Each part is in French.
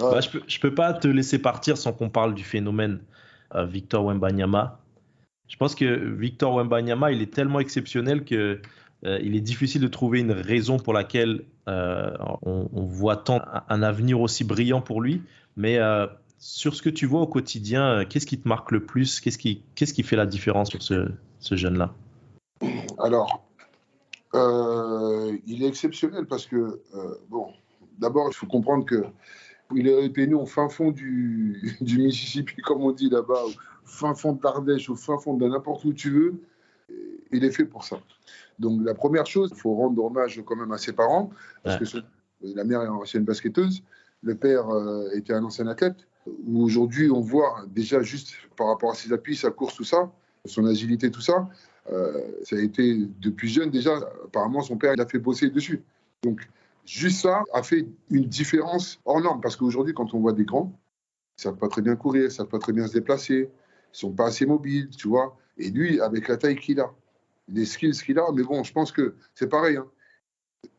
Ouais. Je peux pas te laisser partir sans qu'on parle du phénomène Victor Wembanyama. Je pense que Victor Wembanyama, il est tellement exceptionnel que il est difficile de trouver une raison pour laquelle on voit tant un avenir aussi brillant pour lui. Mais sur ce que tu vois au quotidien, qu'est-ce qui te marque le plus? Qu'est-ce qui fait la différence sur ce jeune-là? Alors, il est exceptionnel parce que, bon, d'abord, il faut comprendre que il est repéné au fin fond du Mississippi, comme on dit là-bas, au fin fond de l'Ardèche, au fin fond de n'importe où tu veux. Il est fait pour ça. Donc, la première chose, il faut rendre hommage quand même à ses parents, parce Ouais. que la mère est une ancienne basketteuse, le père était un ancien athlète. Où aujourd'hui, on voit déjà juste par rapport à ses appuis, sa course, tout ça, son agilité, tout ça, ça a été depuis jeune déjà. Apparemment, son père, il a fait bosser dessus. Donc, juste ça a fait une différence hors norme. Parce qu'aujourd'hui, quand on voit des grands, ils ne savent pas très bien courir, ils ne savent pas très bien se déplacer, ils ne sont pas assez mobiles, tu vois. Et lui, avec la taille qu'il a, les skills qu'il a, mais bon, je pense que c'est pareil. Hein.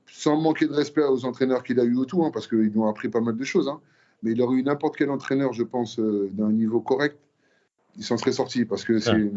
Sans manquer de respect aux entraîneurs qu'il a eu autour, hein, parce qu'ils lui ont appris pas mal de choses. Hein. Mais il aurait eu n'importe quel entraîneur, je pense, d'un niveau correct, il s'en serait sorti. Parce que Ouais.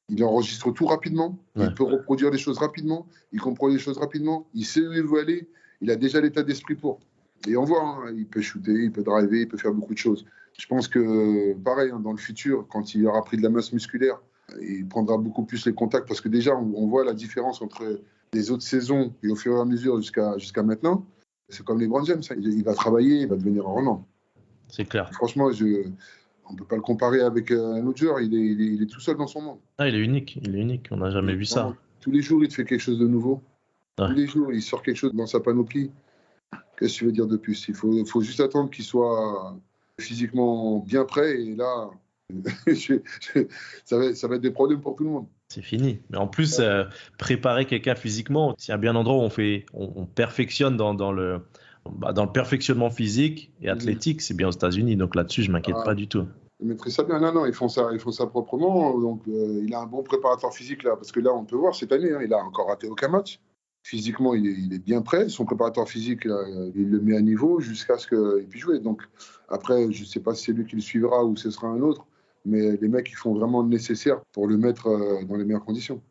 il enregistre tout rapidement, Ouais. il peut reproduire les choses rapidement, il comprend les choses rapidement, il sait où il veut aller, il a déjà l'état d'esprit pour. Et on voit, hein, il peut shooter, il peut driver, il peut faire beaucoup de choses. Je pense que, pareil, hein, dans le futur, quand il aura pris de la masse musculaire, il prendra beaucoup plus les contacts, parce que déjà, on voit la différence entre les autres saisons et au fur et à mesure jusqu'à maintenant. C'est comme les Brown James, hein. Il va travailler, il va devenir un renom. C'est clair. Franchement, on ne peut pas le comparer avec un autre joueur, il est tout seul dans son monde. Ah, il est unique, on n'a jamais vu ça. Tous les jours, il te fait quelque chose de nouveau. Ouais. Tous les jours, il sort quelque chose dans sa panoplie. Qu'est-ce que tu veux dire de plus? Il faut juste attendre qu'il soit physiquement bien prêt. Et là, ça va être des problèmes pour tout le monde. C'est fini. Mais en plus, préparer quelqu'un physiquement, s'il y a bien un endroit où on perfectionne dans le perfectionnement physique et athlétique, c'est bien aux États-Unis. Donc là-dessus, je m'inquiète pas du tout. Ils maîtrisent ça bien. Non, ils font ça proprement. Donc, il a un bon préparateur physique là. Parce que là, on peut voir cette année, hein, il a encore raté aucun match. Physiquement, il est bien prêt. Son préparateur physique, là, il le met à niveau jusqu'à ce qu'il puisse jouer. Donc, après, je ne sais pas si c'est lui qui le suivra ou ce sera un autre. Mais les mecs, ils font vraiment le nécessaire pour le mettre dans les meilleures conditions.